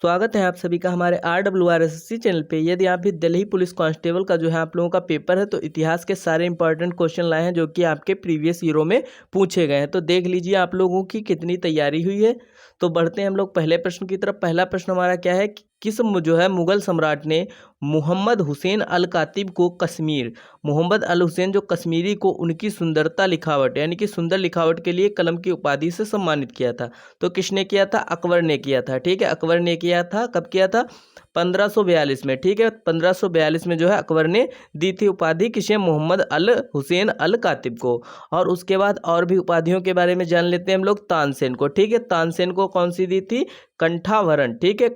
स्वागत है आप सभी का हमारे RWRSSC चैनल पे। यदि आप भी दिल्ली पुलिस कांस्टेबल का जो है आप लोगों का पेपर है तो इतिहास के सारे इंपॉर्टेंट क्वेश्चन लाए हैं जो कि आपके प्रीवियस ईयरों में पूछे गए हैं। तो देख लीजिए आप लोगों की कितनी तैयारी हुई है। तो बढ़ते हैं हम लोग पहले प्रश्न की तरफ। पहला प्रश्न हमारा क्या है कि किस जो है मुगल सम्राट ने मोहम्मद हुसैन अल कातिब को कश्मीर, मोहम्मद अल हुसैन जो कश्मीरी को उनकी सुंदरता लिखावट यानी कि सुंदर लिखावट के लिए कलम की उपाधि से सम्मानित किया था। तो किसने किया था? अकबर ने किया था। ठीक है, अकबर ने किया था। कब किया था? 1542 में। ठीक है, 1542 में जो है अकबर ने दी थी उपाधि किसे? मोहम्मद अल हुसैन अल कातिब को। और उसके बाद और भी उपाधियों के बारे में जान लेते हैं हम लोग। तानसेन को। ठीक है, तानसेन को कौन सी दी थी? कंठाभरण। ठीक है,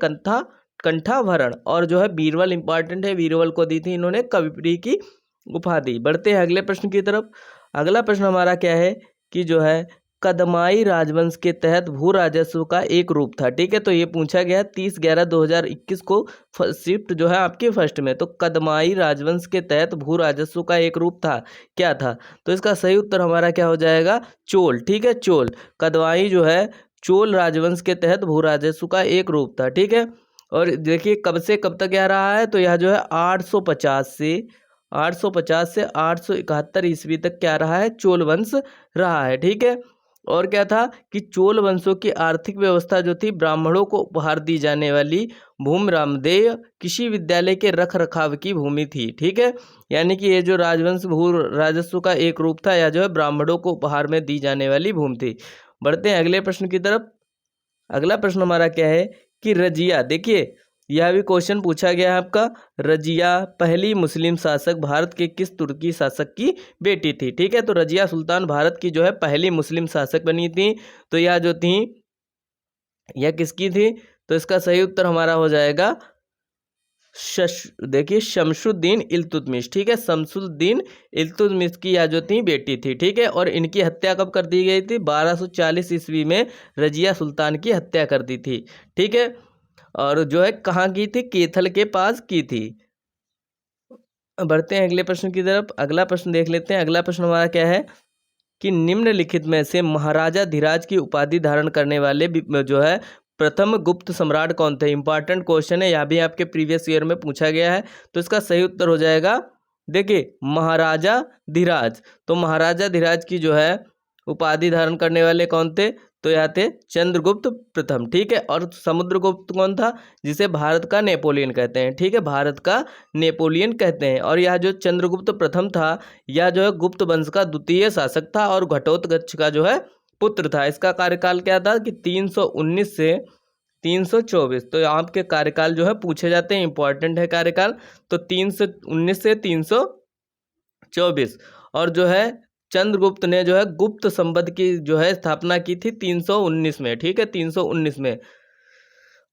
कंठाभरण। और जो है बीरबल इंपॉर्टेंट है, बीरबल को दी थी इन्होंने कविप्रिय की उपाधि। बढ़ते हैं अगले प्रश्न की तरफ। अगला प्रश्न हमारा क्या है कि जो है कदमाई राजवंश के तहत भू राजस्व का एक रूप था। ठीक है, तो ये पूछा गया 30/11/2021 को शिफ्ट जो है आपके फर्स्ट में। तो कदमाई राजवंश के तहत भू राजस्व का एक रूप था, क्या था? तो इसका सही उत्तर हमारा क्या हो जाएगा? चोल। ठीक है, चोल। कदमाई जो है चोल राजवंश के तहत भू राजस्व का एक रूप था। ठीक है, और देखिए कब से कब तक आ रहा है, तो यह जो है 850 से 871 ईस्वी तक क्या रहा है? चोल वंश रहा है। ठीक है, और क्या था कि चोल वंशों की आर्थिक व्यवस्था जो थी ब्राह्मणों को उपहार दी जाने वाली भूमि रामदेय कृषि विद्यालय के रख रखाव की भूमि थी। ठीक है, यानी कि ये जो राजवंश भू राजस्व का एक रूप था, या जो है ब्राह्मणों को उपहार में दी जाने वाली भूमि थी। बढ़ते हैं अगले प्रश्न की तरफ। अगला प्रश्न हमारा क्या है कि रजिया, देखिए यह भी क्वेश्चन पूछा गया है आपका। रजिया पहली मुस्लिम शासक भारत के किस तुर्की शासक की बेटी थी? ठीक है, तो रजिया सुल्तान भारत की जो है पहली मुस्लिम शासक बनी थी। तो यह जो थी यह किसकी थी? तो इसका सही उत्तर हमारा हो जाएगा देखिए शमसुद्दीन इल्तुतमिश। ठीक है, शमसुद्दीन इल्तुतमिश की यह जो थी बेटी थी। ठीक है, और इनकी हत्या कब कर दी गई थी? 1240 ईस्वी में रजिया सुल्तान की हत्या कर दी थी। ठीक है, और जो है कहाँ की थी? केथल के पास की थी। बढ़ते हैं अगले प्रश्न की तरफ। अगला प्रश्न देख लेते हैं। अगला प्रश्न हमारा क्या है कि निम्नलिखित में से महाराजा धीराज की उपाधि धारण करने वाले जो है प्रथम गुप्त सम्राट कौन थे? इंपॉर्टेंट क्वेश्चन है, यह भी आपके प्रीवियस ईयर में पूछा गया है। तो इसका सही उत्तर हो जाएगा देखिए महाराजा धीराज। तो महाराजा धीराज की जो है उपाधि धारण करने वाले कौन थे? तो यह थे चंद्रगुप्त प्रथम। ठीक है, और समुद्रगुप्त कौन था? जिसे भारत का नेपोलियन कहते हैं। ठीक है, भारत का नेपोलियन कहते हैं। और यह जो चंद्रगुप्त प्रथम था यह जो है गुप्त वंश का द्वितीय शासक था और घटोत्कच का जो है पुत्र था। इसका कार्यकाल क्या था कि 319 से 324। तो आपके कार्यकाल जो है पूछे जाते हैं, इंपॉर्टेंट है कार्यकाल। तो 319 से 324। और जो है चंद्रगुप्त ने जो है गुप्त संवत की जो है स्थापना की थी 319 में। ठीक है, 319 में।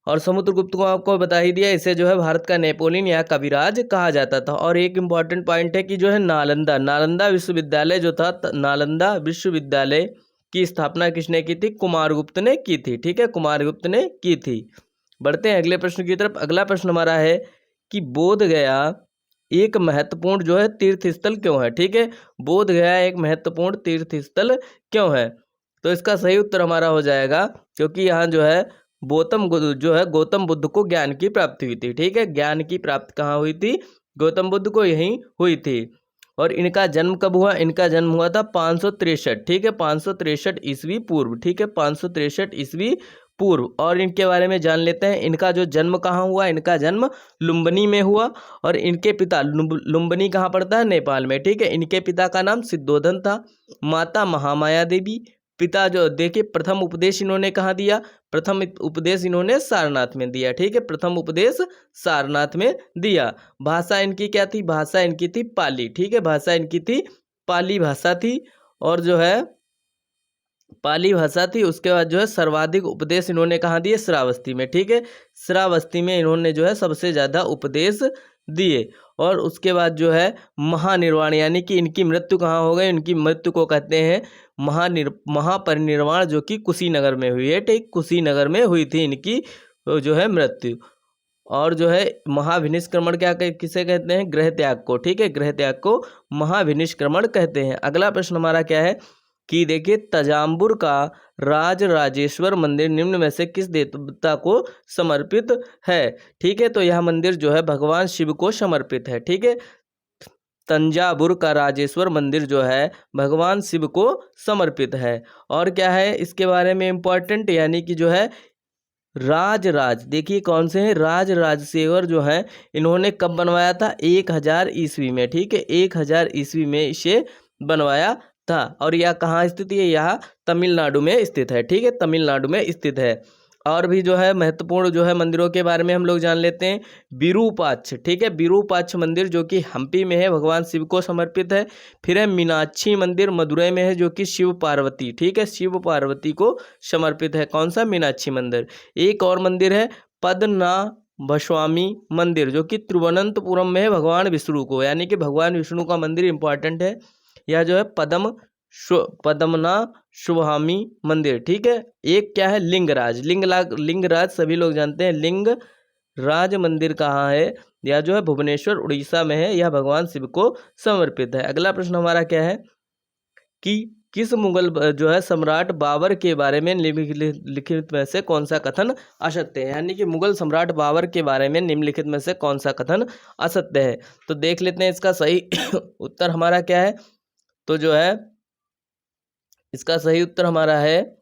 और समुद्रगुप्त को आपको बता ही दिया, इसे जो है भारत का नेपोलियन या कविराज कहा जाता था। और एक इम्पॉर्टेंट पॉइंट है कि जो है नालंदा विश्वविद्यालय जो था, नालंदा विश्वविद्यालय की स्थापना किसने की थी? कुमारगुप्त ने की थी। ठीक है, कुमारगुप्त ने की थी। बढ़ते हैं अगले प्रश्न की तरफ। अगला प्रश्न हमारा है कि बोध गया एक महत्वपूर्ण जो है तीर्थ स्थल क्यों है? ठीक है, बोध गया एक महत्वपूर्ण तीर्थ स्थल क्यों है? तो इसका सही उत्तर हमारा हो जाएगा क्योंकि यहाँ जो है गौतम बुद्ध को ज्ञान की प्राप्ति हुई थी। ठीक है, ज्ञान की प्राप्ति कहाँ हुई थी? गौतम बुद्ध को यहीं हुई थी। और इनका जन्म कब हुआ? इनका जन्म हुआ था 563। ठीक है, 563 ईस्वी पूर्व। ठीक है, 563 ईस्वी पूर्व। और इनके बारे में जान लेते हैं। इनका जो जन्म कहाँ हुआ? इनका जन्म लुम्बिनी में हुआ। और इनके पिता लुम्बिनी कहाँ पड़ता है? नेपाल में। ठीक है, इनके पिता का नाम सिद्धोधन था, माता महामाया देवी। पिता जो देखिए प्रथम उपदेश इन्होंने कहाँ दिया? प्रथम उपदेश इन्होंने सारनाथ में दिया। ठीक है, प्रथम उपदेश सारनाथ में दिया। भाषा इनकी क्या थी? भाषा इनकी थी पाली। ठीक है, भाषा इनकी थी पाली भाषा थी। और जो है पाली भाषा थी। उसके बाद जो है सर्वाधिक उपदेश इन्होंने कहाँ दिए? श्रावस्ती में। ठीक है, श्रावस्ती में इन्होंने जो है सबसे ज़्यादा उपदेश दिए। और उसके बाद जो है महानिर्वाण यानी कि इनकी मृत्यु कहाँ हो गई? इनकी मृत्यु को कहते हैं महापरिनिर्वाण, जो कि कुशीनगर में हुई है। ठीक, कुशीनगर में हुई थी इनकी जो है मृत्यु। और जो है महाभिनिष्क्रमण किसे कहते हैं? गृह त्याग को। ठीक है, गृह त्याग को महाभिनिष्क्रमण कहते हैं। अगला प्रश्न हमारा क्या है कि देखिए तंजावुर का राजराजेश्वर मंदिर निम्न में से किस देवता को समर्पित है। ठीक है, तो यह मंदिर जो है भगवान शिव को समर्पित है। ठीक है, तंजावुर का राजेश्वर मंदिर जो है भगवान शिव को समर्पित है। और क्या है इसके बारे में इम्पोर्टेंट, यानी कि जो है राजराज, देखिए कौन से हैं, राजराजेश्वर जो है इन्होंने कब बनवाया था, 1000 ईस्वी में। ठीक है, 1000 ईस्वी में इसे बनवाया था। और यह कहाँ स्थित है, यह तमिलनाडु में स्थित है। ठीक है, तमिलनाडु में स्थित है। और भी जो है महत्वपूर्ण जो है मंदिरों के बारे में हम लोग जान लेते हैं। विरूपाक्ष, ठीक है, विरूपाक्ष मंदिर जो कि हम्पी में है, भगवान शिव को समर्पित है। फिर है मीनाक्षी मंदिर मदुरई में है, जो कि शिव पार्वती, ठीक है, शिव पार्वती को समर्पित है। कौन सा, मीनाक्षी मंदिर। एक और मंदिर है पद्मनाभस्वामी मंदिर, जो कि तिरुवनंतपुरम में है, भगवान विष्णु को, यानी कि भगवान विष्णु का मंदिर इंपॉर्टेंट है। यह जो है पद्मनाभस्वामी मंदिर। ठीक है, एक क्या है, लिंगराज, लिंगराज सभी लोग जानते हैं। लिंगराज मंदिर कहाँ है, यह जो है भुवनेश्वर उड़ीसा में है, यह भगवान शिव को समर्पित है। अगला प्रश्न हमारा क्या है कि किस मुगल जो है सम्राट बाबर के बारे में निम्नलिखित में से कौन सा कथन असत्य है, यानी कि मुगल सम्राट बाबर के बारे में निम्नलिखित में से कौन सा कथन असत्य है। तो देख लेते हैं इसका सही उत्तर हमारा क्या है। तो जो है इसका सही उत्तर हमारा है,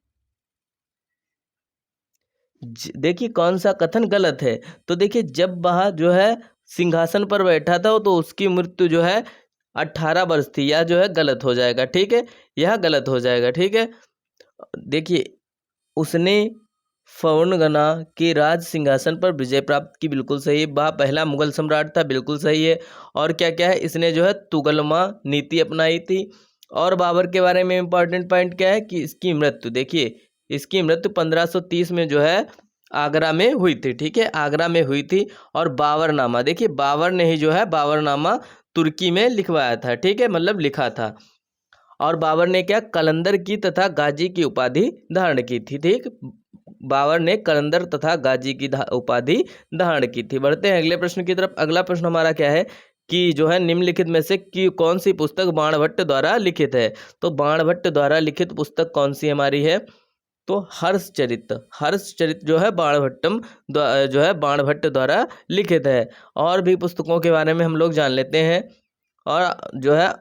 देखिए कौन सा कथन गलत है। तो देखिए जब वह जो है सिंहासन पर बैठा था तो उसकी मृत्यु जो है 18 वर्ष थी, यह जो है गलत हो जाएगा। ठीक है, यह गलत हो जाएगा। ठीक है, देखिए उसने फौरगना के राज सिंहासन पर विजय प्राप्त की, बिल्कुल सही है। वह पहला मुगल सम्राट था, बिल्कुल सही है। और क्या क्या है, इसने जो है तुगलमा नीति अपनाई थी। और बाबर के बारे में इम्पोर्टेंट पॉइंट क्या है कि इसकी मृत्यु, देखिए इसकी मृत्यु 1530 में जो है आगरा में हुई थी। ठीक है, आगरा में हुई थी। और बाबरनामा, देखिए बाबर ने ही जो है बाबरनामा तुर्की में लिखवाया था। ठीक है, मतलब लिखा था। और बाबर ने क्या, कलंदर की तथा गाजी की उपाधि धारण की थी। ठीक, बाबर ने कलंदर तथा गाजी की उपाधि धारण की थी। बढ़ते हैं अगले प्रश्न की तरफ। अगला प्रश्न हमारा क्या है कि जो है निम्नलिखित में से कि कौन सी पुस्तक बाणभट्ट द्वारा लिखित है। तो बाणभट्ट द्वारा लिखित पुस्तक कौन सी हमारी है, तो हर्षचरित जो है बाणभट्ट द्वारा लिखित है। और भी पुस्तकों के बारे में हम लोग जान लेते हैं। और जो है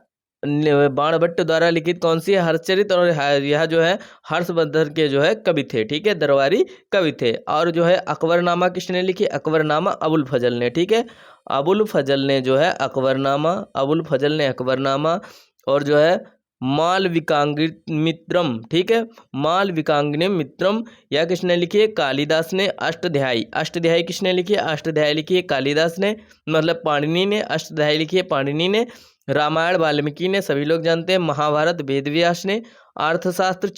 बाणभट्ट द्वारा लिखित कौन सी है, हर्षचरित। और यह जो है हर्षवर्धन के जो है कवि थे। ठीक है, दरबारी कवि थे। और जो है अकबरनामा किसने लिखी, अकबरनामा अबुल फजल ने। ठीक है, अबुल फजल ने जो है अकबरनामा। और जो है मालविकाग्निमित्रम, ठीक है, मालविकाग्निमित्रम यह किसने लिखी है, कालिदास ने। अष्टध्यायी किसने लिखी है, अष्टध्यायी लिखी है कालिदास ने, मतलब पाणिनि ने। अष्टध्यायी लिखी है पाणिनि ने। रामायण वाल्मीकि ने, सभी लोग जानते हैं। महाभारत वेदव्यास ने। अर्थशास्त्र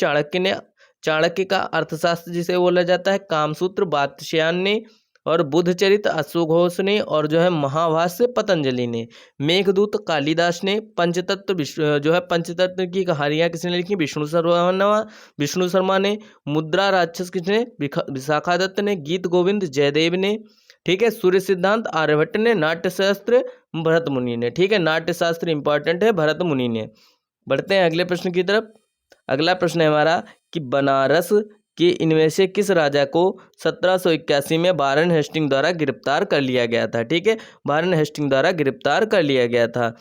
चाणक्य का अर्थशास्त्र जिसे बोला जाता है। कामसूत्र वात्स्यायन ने। और बुद्धचरित अश्वघोष ने। और जो है महाभाष्य पतंजलि ने। मेघदूत कालिदास ने। पंचतत्व जो है पंचतत्व की कहानियाँ किसने लिखी, विष्णु शर्मा ने। मुद्रा राक्षस किसने, विशाखा दत्त ने। गीत गोविंद जयदेव ने। ठीक है, सूर्य सिद्धांत आर्यभट्ट ने। नाट्यशास्त्र भरत मुनि ने। ठीक है, नाट्यशास्त्र इंपॉर्टेंट है, भरत मुनि ने। बढ़ते हैं अगले प्रश्न की तरफ। अगला प्रश्न है हमारा कि बनारस के इनमें से किस राजा को 1781 में वारेन हेस्टिंग द्वारा गिरफ्तार कर लिया गया था। ठीक है, वारेन हेस्टिंग द्वारा गिरफ्तार कर लिया गया था।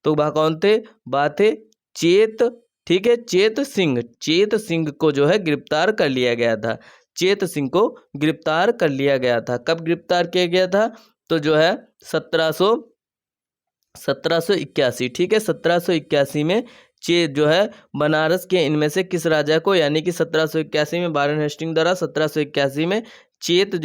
तो वह कौन थे, बात थे चेत, ठीक है, चेत सिंह को जो है गिरफ्तार कर लिया गया था। चेत सिंह को गिरफ्तार कर लिया गया था। कब गिरफ्तार किया गया था, तो जो है 1781। ठीक है, 1781 में जो है बनारस के इनमें से किस राजा को, यानी कि 1781 में वारेन हेस्टिंग द्वारा 1781 में चेत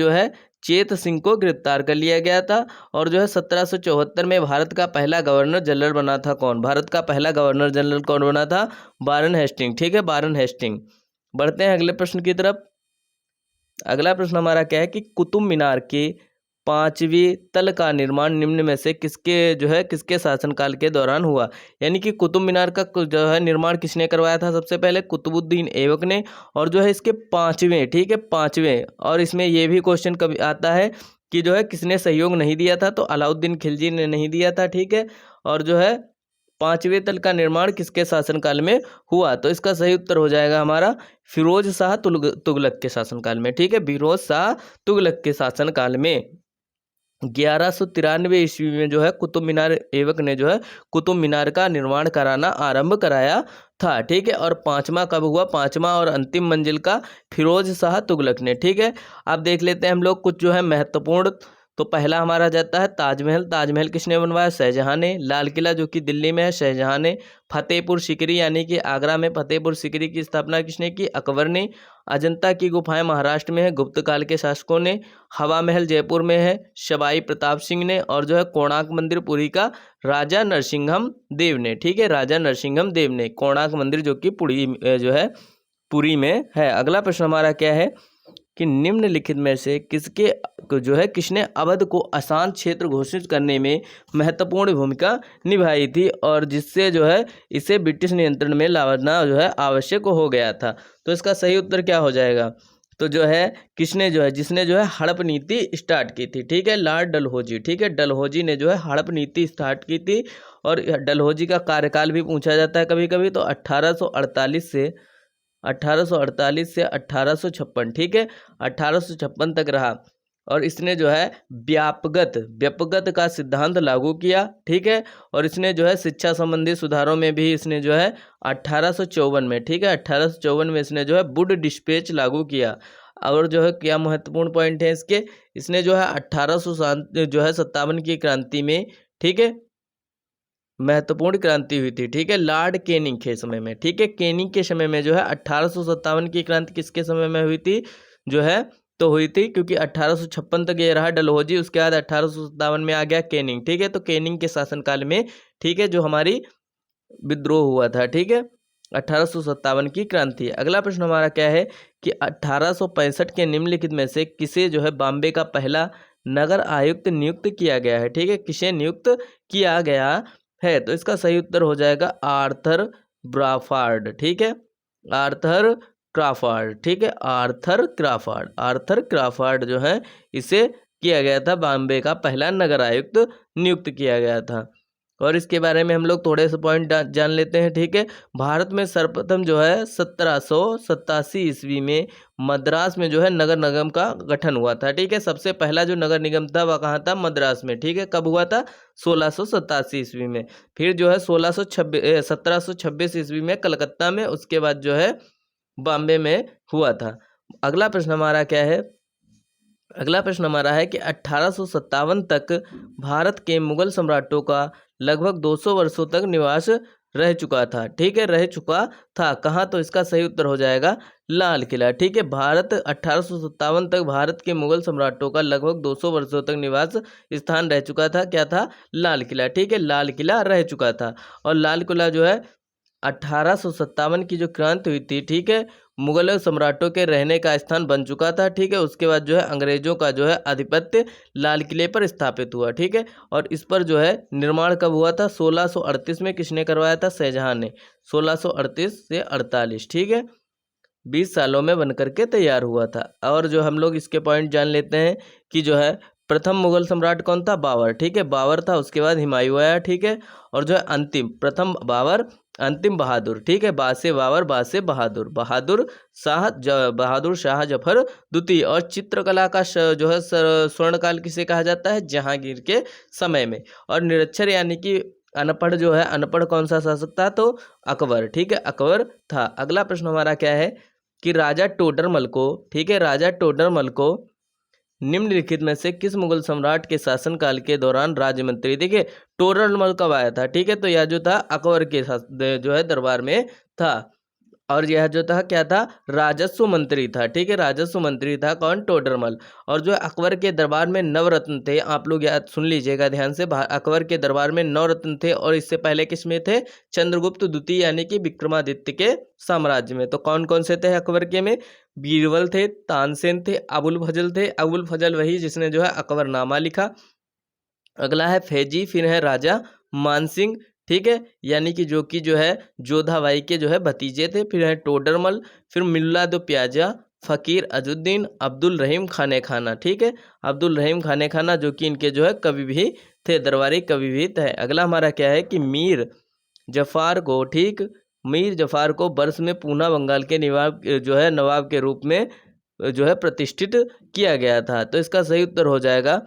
सिंह को गिरफ्तार कर लिया गया था। और जो है 1774 में भारत का पहला गवर्नर जनरल बना था कौन, भारत का पहला गवर्नर जनरल कौन बना था, वारेन हेस्टिंग। ठीक है, वारेन हेस्टिंग। बढ़ते हैं अगले प्रश्न की तरफ। अगला प्रश्न हमारा क्या है कि कुतुब मीनार के 5वें तल का निर्माण निम्न में से किसके शासनकाल के दौरान हुआ। यानी कि कुतुब मीनार का जो है निर्माण किसने करवाया था, सबसे पहले कुतुबुद्दीन ऐबक ने। और जो है इसके 5वें, ठीक है, 5वें, और इसमें ये भी क्वेश्चन कभी आता है कि जो है किसने सहयोग नहीं दिया था, तो अलाउद्दीन खिलजी ने नहीं दिया था। ठीक है, और जो है पांचवें तल का निर्माण किसके शासनकाल में हुआ? तो इसका सही उत्तर हो जाएगा हमारा फिरोज शाह तुगलक के शासनकाल में। ठीक है, फिरोज शाह तुगलक के शासनकाल में 1193 ईस्वी में जो है कुतुब मीनार ऐबक ने जो है कुतुब मीनार का निर्माण कराना आरंभ कराया था। ठीक है, और पांचवा कब हुआ? पांचवा और अंतिम मंजिल का फिरोज शाह तुगलक ने। ठीक है, अब देख लेते हैं हम लोग कुछ जो है महत्वपूर्ण। तो पहला हमारा जाता है ताजमहल। ताजमहल किसने बनवाया? शाहजहां ने। लाल किला जो कि दिल्ली में है, शाहजहां ने। फतेहपुर सीकरी यानी कि आगरा में फतेहपुर सीकरी की स्थापना किसने की? अकबर ने। अजंता की गुफाएं महाराष्ट्र में है, गुप्त काल के शासकों ने। हवा महल जयपुर में है, सवाई प्रताप सिंह ने। और जो है कोणार्क मंदिर पुरी का राजा नरसिंहम देव ने। ठीक है, राजा नरसिंहम देव ने कोणार्क मंदिर जो कि पुरी में है। अगला प्रश्न हमारा क्या है कि निम्नलिखित में से किसने अवध को अशांत क्षेत्र घोषित करने में महत्वपूर्ण भूमिका निभाई थी और जिससे जो है इसे ब्रिटिश नियंत्रण में लाना जो है आवश्यक हो गया था? तो इसका सही उत्तर क्या हो जाएगा? तो जो है जिसने जो है हड़प नीति स्टार्ट की थी। ठीक है, लॉर्ड डलहौजी। ठीक है, डलहौजी ने जो है हड़प नीति स्टार्ट की थी। और डलहौजी का कार्यकाल भी पूछा जाता है कभी कभी। तो 1848 से 1856। ठीक है, 1856 तक रहा। और इसने जो है व्यापकगत का सिद्धांत लागू किया। ठीक है, और इसने जो है शिक्षा संबंधी सुधारों में भी इसने जो है 1854 में, ठीक है, 1854 में इसने जो है वुड डिस्पैच लागू किया। और जो है क्या महत्वपूर्ण पॉइंट है इसने जो है 1857 की क्रांति में, ठीक है, महत्वपूर्ण क्रांति हुई थी। ठीक है, लॉर्ड कैनिंग के समय में। ठीक है, कैनिंग के समय में जो है 1857 की क्रांति किसके समय में हुई थी? जो है तो हुई थी क्योंकि 1856 तक ये रहा डलहौजी, उसके बाद 1857 में आ गया कैनिंग। ठीक है, तो कैनिंग के शासनकाल में, ठीक है, जो हमारी विद्रोह हुआ था। ठीक है, 1857 की क्रांति। अगला प्रश्न हमारा क्या है कि 1865 के निम्नलिखित में से किसे जो है बॉम्बे का पहला नगर आयुक्त नियुक्त किया गया है? ठीक है, किसे नियुक्त किया गया है? तो इसका सही उत्तर हो जाएगा आर्थर ब्राफार्ड। ठीक है, आर्थर क्राफर्ड। ठीक है, आर्थर क्राफर्ड जो है इसे किया गया था, बॉम्बे का पहला नगर आयुक्त नियुक्त किया गया था। और इसके बारे में हम लोग थोड़े से पॉइंट जान लेते हैं। ठीक है, भारत में सर्वप्रथम जो है 1787 ईस्वी में मद्रास में जो है नगर निगम का गठन हुआ था। ठीक है, सबसे पहला जो नगर निगम था वह कहाँ था? मद्रास में। ठीक है, कब हुआ था? 1687 ईस्वी में। फिर जो है 1726 ईस्वी में कलकत्ता में, उसके बाद जो है बॉम्बे में हुआ था। अगला प्रश्न हमारा क्या है? अगला प्रश्न हमारा है कि 1857 तक भारत के मुगल सम्राटों का लगभग 200 वर्षों तक निवास रह चुका था। ठीक है, रह चुका था कहाँ? तो इसका सही उत्तर हो जाएगा लाल किला। ठीक है, 1857 तक भारत के मुगल सम्राटों का लगभग 200 वर्षों तक निवास स्थान रह चुका था। क्या था? लाल किला। ठीक है, लाल किला रह चुका था। और लाल किला जो है 1857 की जो क्रांति हुई थी, ठीक है, मुगल सम्राटों के रहने का स्थान बन चुका था। ठीक है, उसके बाद जो है अंग्रेजों का जो है आधिपत्य लाल किले पर स्थापित हुआ। ठीक है, और इस पर जो है निर्माण कब हुआ था? 1638 में। किसने करवाया था? शाहजहां ने। 1638 से 48। ठीक है, 20 सालों में बन करके तैयार हुआ था। और जो हम लोग इसके पॉइंट जान लेते हैं कि जो है प्रथम मुगल सम्राट कौन था? बाबर। ठीक है, बाबर था, उसके बाद हुमायूं आया। ठीक है, और जो है अंतिम प्रथम बाबर, अंतिम बहादुर। ठीक है, बाद से बाबर, बाद से बहादुर, बहादुर शाह जफर द्वितीय। और चित्रकला का जो है स्वर्णकाल किसे कहा जाता है? जहांगीर के समय में। और निरक्षर यानी कि अनपढ़ जो है, अनपढ़ कौन सा शासक था? तो अकबर। ठीक है, अकबर था। अगला प्रश्न हमारा क्या है कि राजा टोडरमल को, ठीक है, राजा टोडरमल को निम्नलिखित में से किस मुगल सम्राट के शासनकाल के दौरान राज्य मंत्री, देखिए टोडरमल कब आया था? ठीक है, तो यह जो था अकबर के जो है दरबार में था। और यह जो था क्या था? राजस्व मंत्री था। ठीक है, राजस्व मंत्री था कौन? टोडरमल। और जो अकबर के दरबार में नवरत्न थे, आप लोग याद सुन लीजिएगा ध्यान से, अकबर के दरबार में नवरत्न थे। और इससे पहले किस में थे? चंद्रगुप्त द्वितीय यानी कि विक्रमादित्य के साम्राज्य में। तो कौन कौन से थे अकबर के में? बीरबल थे, तानसेन थे, अबुल फजल थे। अबुल फजल वही जिसने जो है अकबरनामा लिखा। अगला है फैजी, फिर है राजा मानसिंह। ठीक है, यानी कि जो है जोधाबाई के जो है भतीजे थे। फिर है टोडरमल, फिर मिल्ला दो प्याजा, फ़कीर अजुद्दीन, अब्दुल रहीम खाने खाना। ठीक है, अब्दुल रहीम खाने खाना जो कि इनके जो है कवि भी थे, दरबारी कवि भी थे। अगला हमारा क्या है कि मीर जफ़ार को, ठीक, मीर जफ़ार को वर्ष में पूना बंगाल के नवाब के रूप में प्रतिष्ठित किया गया था। तो इसका सही उत्तर हो जाएगा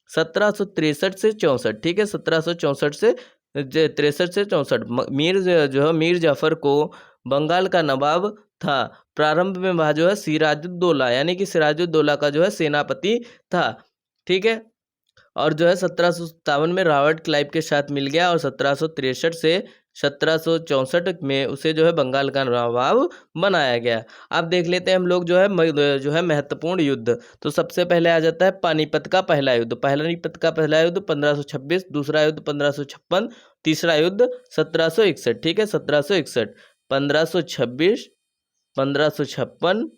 1763 से 64, ठीक है, 1764 से 63 से 64। मीर जाफ़र को बंगाल का नवाब था। प्रारंभ में वह सिराजुद्दौला यानी कि सिराजुद्दौला का सेनापति था, ठीक है। और 1757 में रॉबर्ट क्लाइव के साथ मिल गया और 1763 से 1764 में उसे बंगाल का नवाब बनाया गया। अब देख लेते हैं हम लोग महत्वपूर्ण युद्ध। तो सबसे पहले आ जाता है पानीपत का पहला युद्ध। पानीपत का पहला युद्ध 1526, दूसरा युद्ध 1556, तीसरा युद्ध 1761, ठीक है, 1761, 1526, 1556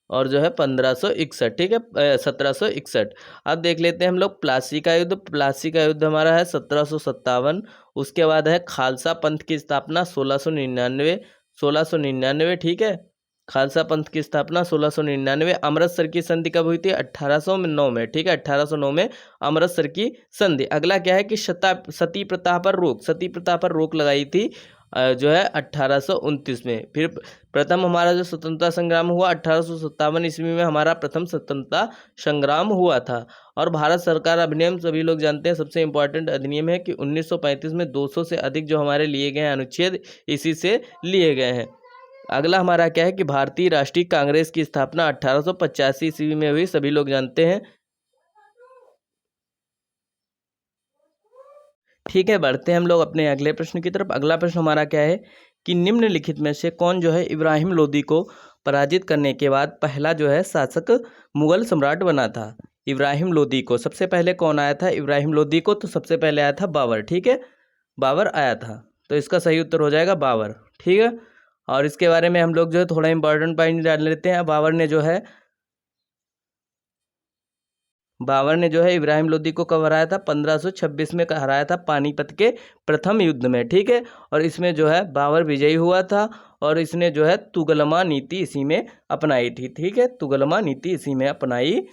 और 1561, ठीक है, 1761। अब देख लेते हैं हम लोग प्लासी का युद्ध। प्लासी का युद्ध हमारा है 1757। उसके बाद है खालसा पंथ की स्थापना 1699, ठीक है, खालसा पंथ की स्थापना 1699। अमृतसर की संधि कब हुई थी? 1809 में, ठीक है, 1809 में अमृतसर की संधि। अगला क्या है कि सती प्रथा पर रोक लगाई थी 1829 में। फिर प्रथम हमारा स्वतंत्रता संग्राम हुआ 1857 ईस्वी में, हमारा प्रथम स्वतंत्रता संग्राम हुआ था। और भारत सरकार अधिनियम सभी लोग जानते हैं, सबसे इम्पोर्टेंट अधिनियम है कि 1935 में 200 से अधिक जो हमारे लिए गए अनुच्छेद इसी से लिए गए हैं। अगला हमारा क्या है कि भारतीय राष्ट्रीय कांग्रेस की स्थापना 1885 ईस्वी में हुई, सभी लोग जानते हैं, ठीक है। बढ़ते हैं हम लोग अपने अगले प्रश्न की तरफ। अगला प्रश्न हमारा क्या है कि निम्नलिखित में से कौन इब्राहिम लोदी को पराजित करने के बाद पहला शासक मुगल सम्राट बना था? इब्राहिम लोदी को सबसे पहले कौन आया था? इब्राहिम लोदी को तो सबसे पहले आया था बाबर, ठीक है, बाबर आया था। तो इसका सही उत्तर हो जाएगा बाबर, ठीक है। और इसके बारे में हम लोग थोड़ा इंपॉर्टेंट पॉइंट डाल लेते हैं। बाबर ने इब्राहिम लोदी को कब हराया था? 1526 में हराया था पानीपत के प्रथम युद्ध में, ठीक है। और इसमें बाबर विजयी हुआ था और इसने तुगलमा नीति इसी में अपनाई थी, ठीक है, तुगलमा नीति इसी में अपनाई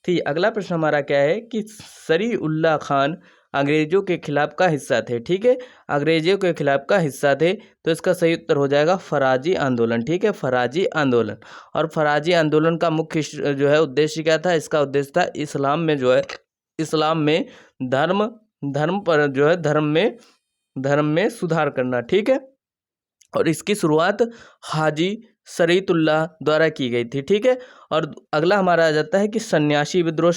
थी। अगला प्रश्न हमारा क्या है कि शरी उल्लाह खान अंग्रेजों के खिलाफ का हिस्सा थे, ठीक है, अंग्रेजों के खिलाफ का हिस्सा थे। तो इसका सही उत्तर हो जाएगा फराजी आंदोलन, ठीक है, फराजी आंदोलन। और फराजी आंदोलन का मुख्य उद्देश्य क्या था? इसका उद्देश्य था इस्लाम में धर्म पर धर्म में सुधार करना, ठीक है। और इसकी शुरुआत हाजी शरीयतुल्लाह द्वारा की गई थी, ठीक है। और अगला हमारा आ जाता है कि सन्यासी विद्रोह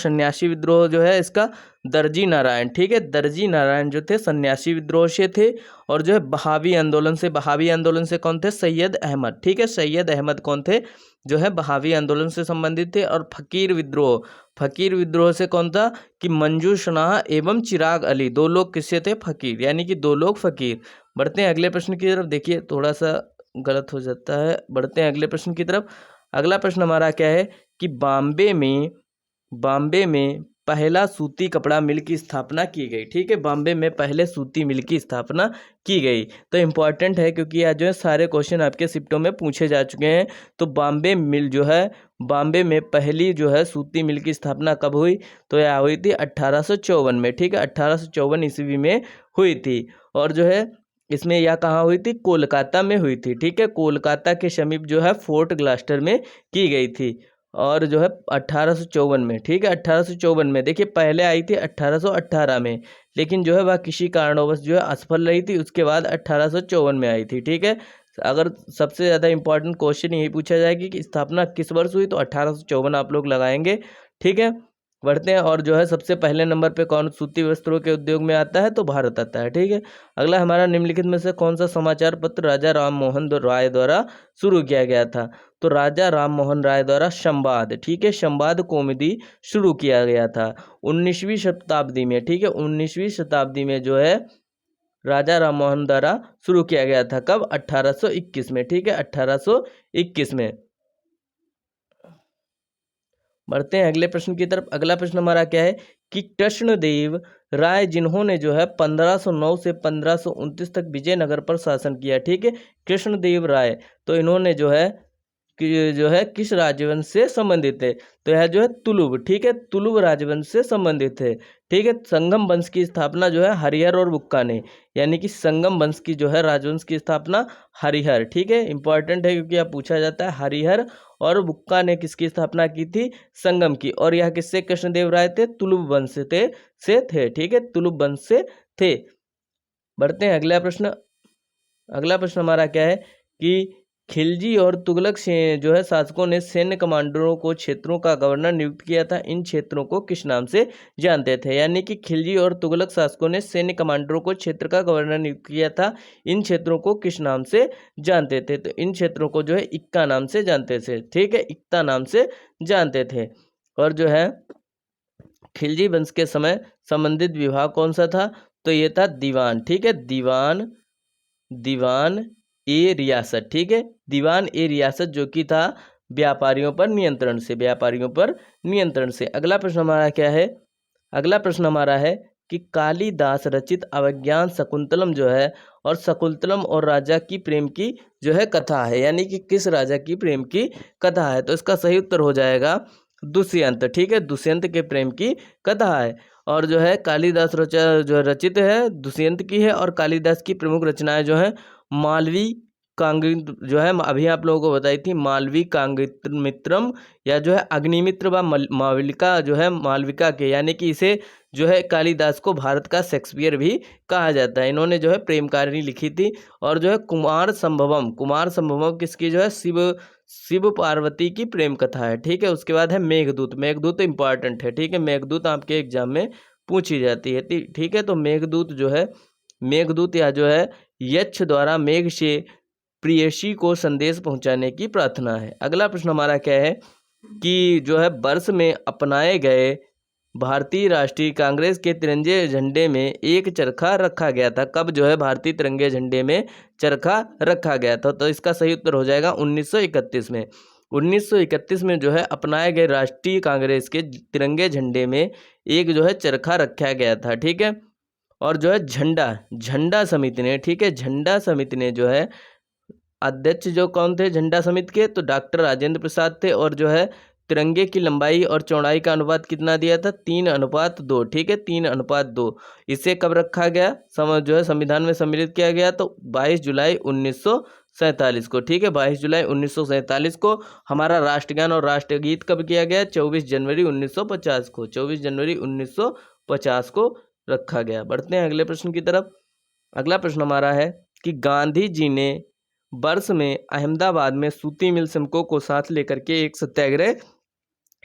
इसका दर्जी नारायण, ठीक है, दर्जी नारायण जो थे सन्यासी विद्रोह से थे। और बहावी आंदोलन से कौन थे? सैयद अहमद, ठीक है, सैयद अहमद कौन थे? बहावी आंदोलन से संबंधित थे। और फकीर विद्रोह से कौन था? कि मंजू शनाह एवं चिराग अली, दो लोग किससे थे? फकीर, यानी कि दो लोग फकीर। बढ़ते हैं अगले प्रश्न की तरफ। देखिए थोड़ा सा गलत हो जाता है, बढ़ते हैं अगले प्रश्न की तरफ। अगला प्रश्न हमारा क्या है कि बॉम्बे में पहला सूती कपड़ा मिल की स्थापना की गई, ठीक है, बॉम्बे में पहले सूती मिल की स्थापना की गई। तो इम्पॉर्टेंट है क्योंकि आज सारे क्वेश्चन आपके शिफ्टों में पूछे जा चुके हैं। तो बॉम्बे में पहली सूती मिल की स्थापना कब हुई? तो यह हुई थी 1854 में, ठीक है, 1854 ईस्वी में हुई थी। और इसमें यह कहाँ हुई थी? कोलकाता में हुई थी, ठीक है, कोलकाता के समीप फोर्ट ग्लास्टर में की गई थी। और 1854 में, ठीक है, 1854 में। देखिए पहले आई थी 1818 में, लेकिन वह किसी कारणवश असफल रही थी, उसके बाद 1854 में आई थी, ठीक है। अगर सबसे ज़्यादा इंपॉर्टेंट क्वेश्चन यही पूछा जाएगी कि स्थापना किस वर्ष हुई, तो 1854 आप लोग लगाएंगे, ठीक है। बढ़ते हैं। और सबसे पहले नंबर पे कौन सूती वस्त्रों के उद्योग में आता है? तो भारत आता है, ठीक है। अगला हमारा निम्नलिखित में से कौन सा समाचार पत्र राजा राम मोहन राय द्वारा शुरू किया गया था? तो राजा राम मोहन राय द्वारा संवाद, ठीक है, संवाद कौमुदी शुरू किया गया था 19वीं शताब्दी में, ठीक है, 19वीं शताब्दी में राजा राम मोहन द्वारा शुरू किया गया था। कब? 1821 में, ठीक है, 1821 में। बढ़ते हैं अगले प्रश्न की तरफ। अगला प्रश्न हमारा क्या है कि कृष्णदेव राय जिन्होंने 1509 से 1529 तक विजयनगर पर शासन किया, ठीक है, कृष्णदेव राय, तो इन्होंने कि जो है किस राजवंश से संबंधित है? तो यह जो है तुलुभ, ठीक है, तुलुभ राजवंश से संबंधित है। ठीक है, संगम वंश की स्थापना जो है हरिहर और बुक्का ने, यानी कि संगम वंश की जो है राजवंश की स्थापना हरिहर, ठीक है, इंपॉर्टेंट है क्योंकि यह पूछा जाता है। हरिहर और बुक्का ने किसकी स्थापना की थी? संगम की। और यह किससे कृष्णदेव राय थे? तुलुभ वंश से थे, ठीक है, तुलुभ वंश से थे। बढ़ते हैं अगला प्रश्न। अगला प्रश्न हमारा क्या है कि खिलजी और तुगलक से जो है शासकों ने सैन्य कमांडरों को क्षेत्रों का गवर्नर नियुक्त किया था। इन क्षेत्रों को किस नाम से जानते थे? यानी कि खिलजी और तुगलक शासकों ने सैन्य कमांडरों को क्षेत्र का गवर्नर नियुक्त किया था। इन क्षेत्रों को किस नाम से जानते थे? तो इन क्षेत्रों को जो है इक्का नाम से जानते थे, ठीक है, इक्का नाम से जानते थे। और जो है खिलजी वंश के समय संबंधित विभाग कौन सा था? तो ये था दीवान, ठीक है, दीवान ए रियासत, ठीक है, दीवान ए रियासत, जो कि था व्यापारियों पर नियंत्रण से। अगला प्रश्न हमारा क्या है? अगला प्रश्न हमारा है कि कालिदास रचित अभिज्ञान शकुंतलम जो है, और शकुंतलम और राजा की प्रेम की जो है कथा है, यानी कि किस राजा की प्रेम की कथा है? तो इसका सही उत्तर हो जाएगा दुष्यंत, ठीक है, दुष्यंत के प्रेम की कथा है। और जो है कालिदास जो रचित है दुष्यंत की है। और कालिदास की प्रमुख रचनाएं जो है मालवी कांगित जो है अभी आप लोगों को बताई थी, मालवी कांगित्रम, या जो है अग्निमित्र व मालविका जो है मालविका के, यानी कि इसे जो है कालिदास को भारत का शेक्सपियर भी कहा जाता है। इन्होंने जो है प्रेम कहानी लिखी थी। और जो है कुमार संभवम किसकी जो है शिव पार्वती की प्रेम कथा है, ठीक है। उसके बाद है मेघदूत इंपॉर्टेंट है, ठीक है, मेघदूत आपके एग्जाम में पूछी जाती है, ठीक है। तो मेघदूत या जो है यक्ष द्वारा मेघ से प्रेयसी को संदेश पहुंचाने की प्रार्थना है। अगला प्रश्न हमारा क्या है कि जो है वर्ष में अपनाए गए भारतीय राष्ट्रीय कांग्रेस के तिरंगे झंडे में एक चरखा रखा गया था। कब जो है भारतीय तिरंगे झंडे में चरखा रखा गया था? तो इसका सही उत्तर हो जाएगा 1931 में। 1931 में जो है अपनाए गए राष्ट्रीय कांग्रेस के तिरंगे झंडे में एक जो है चरखा रखा गया था, ठीक है। और जो है झंडा समिति ने, ठीक है, झंडा समिति ने जो है अध्यक्ष जो कौन थे झंडा समिति के? तो डॉक्टर राजेंद्र प्रसाद थे। और जो है तिरंगे की लंबाई और चौड़ाई का अनुपात कितना दिया था? 3:2, ठीक है, 3:2। इसे कब रखा गया? जो है संविधान में सम्मिलित किया गया तो 22 जुलाई 1947 को, ठीक है, 22 जुलाई 1947 को। हमारा राष्ट्रगान और राष्ट्रगीत कब किया गया? 24 जनवरी 1950 को, 24 जनवरी 1950 को रखा गया। बढ़ते हैं अगले प्रश्न की तरफ। अगला प्रश्न हमारा है कि गांधी जी ने वर्ष में अहमदाबाद में सूती मिल श्रमिकों को साथ लेकर के एक सत्याग्रह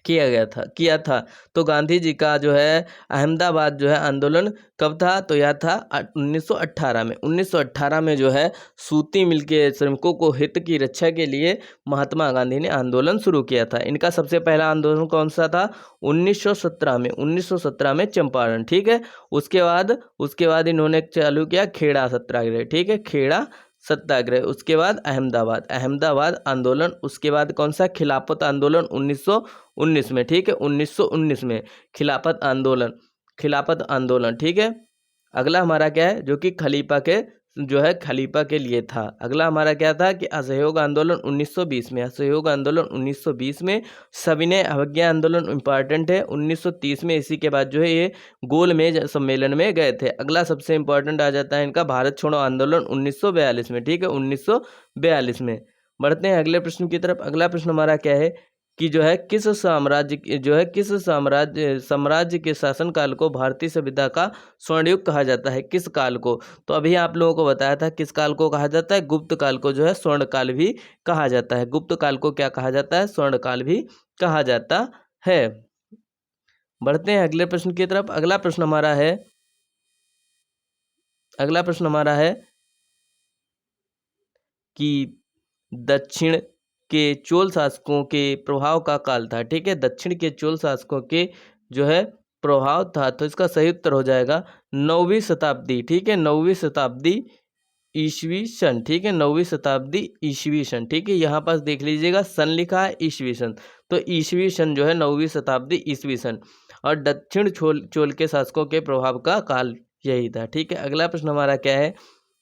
किया था। तो गांधी जी का जो है अहमदाबाद जो है आंदोलन कब था? तो यह था 1918 में। 1918 में जो है सूती मिल के श्रमिकों को हित की रक्षा के लिए महात्मा गांधी ने आंदोलन शुरू किया था। इनका सबसे पहला आंदोलन कौन सा था? 1917 में चंपारण, ठीक है। उसके बाद इन्होंने चालू किया खेड़ा सत्याग्रह, ठीक है, खेड़ा सत्याग्रह। उसके बाद अहमदाबाद आंदोलन। उसके बाद कौन सा? खिलाफत आंदोलन 1919 में, ठीक है, 1919 में खिलाफत आंदोलन, ठीक है। अगला हमारा क्या है जो कि खलीफा के लिए था। अगला हमारा क्या था कि असहयोग आंदोलन 1920 में, असहयोग आंदोलन 1920 में। सविनय अवज्ञा आंदोलन इंपॉर्टेंट है 1930 में। इसी के बाद जो है ये गोलमेज सम्मेलन में गए थे। अगला सबसे इंपॉर्टेंट आ जाता है इनका भारत छोड़ो आंदोलन 1942 में, ठीक है, 1942 में। बढ़ते हैं अगले प्रश्न की तरफ। अगला प्रश्न हमारा क्या है कि जो है किस साम्राज्य के शासनकाल को भारतीय सभ्यता का स्वर्णयुग कहा जाता है? किस काल को? तो अभी आप लोगों को बताया था किस काल को कहा जाता है? गुप्त काल को जो है स्वर्ण काल भी कहा जाता है। गुप्त काल को क्या कहा जाता है? स्वर्ण काल भी कहा जाता है। बढ़ते हैं अगले प्रश्न की तरफ। अगला प्रश्न हमारा है कि दक्षिण के चोल शासकों के प्रभाव का काल था, ठीक है, दक्षिण के चोल शासकों के जो है प्रभाव था। तो इसका सही उत्तर हो जाएगा 9वीं शताब्दी, ठीक है, 9वीं शताब्दी ईस्वी सन, ठीक है, 9वीं शताब्दी ईस्वी सन, ठीक है। यहाँ पास देख लीजिएगा सन लिखा है ईस्वी सन, तो ईस्वी सन जो है 9वीं शताब्दी ईस्वी सन। और दक्षिण चोल के शासकों के प्रभाव का काल यही था, ठीक है। अगला प्रश्न हमारा क्या है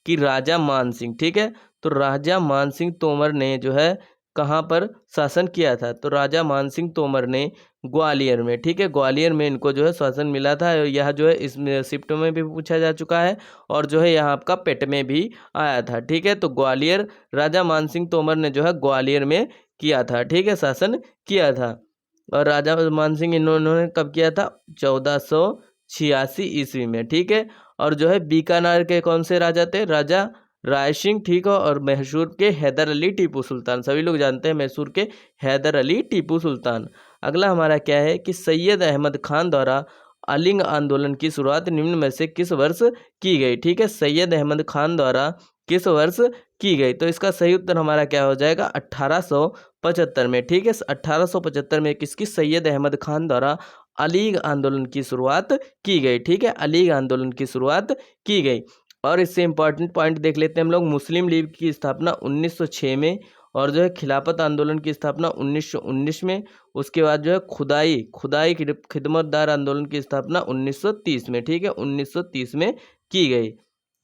कि राजा मान सिंह, ठीक है, तो राजा मान सिंह तोमर ने जो है कहाँ पर शासन किया था? तो राजा मानसिंह तोमर ने ग्वालियर में, ठीक है, ग्वालियर में इनको जो है शासन मिला था। और यह जो है इसमें शिफ्ट में भी पूछा जा चुका है और जो है यहाँ आपका पेट में भी आया था, ठीक है। तो ग्वालियर, राजा मानसिंह तोमर ने जो है ग्वालियर में किया था, ठीक है, शासन किया था। और राजा मानसिंह इन्होंने कब किया था? 1486 ईस्वी में, ठीक है। और जो है बीकानेर के कौन से राजा थे? राजा राय सिंह, ठीक है। और मैसूर के हैदर अली टीपू सुल्तान, सभी लोग जानते हैं मैसूर के हैदर अली टीपू सुल्तान। अगला हमारा क्या है कि सैयद अहमद खान द्वारा अलिंग आंदोलन की शुरुआत निम्न में से किस वर्ष की गई? ठीक है, सैयद अहमद खान द्वारा किस वर्ष की गई? तो इसका सही उत्तर हमारा क्या हो जाएगा? 1875 में, ठीक है। 1875 में किसकी? सैयद अहमद खान द्वारा अलीग आंदोलन की शुरुआत की गई, ठीक है, अलीग आंदोलन की शुरुआत की गई। और इससे इंपॉर्टेंट पॉइंट देख लेते हैं हम लोग। मुस्लिम लीग की स्थापना 1906 में, और जो है खिलाफत आंदोलन की स्थापना 1919 में। उसके बाद जो है खुदाई खिदमतदार आंदोलन की स्थापना 1930 में, ठीक है, 1930 में की गई।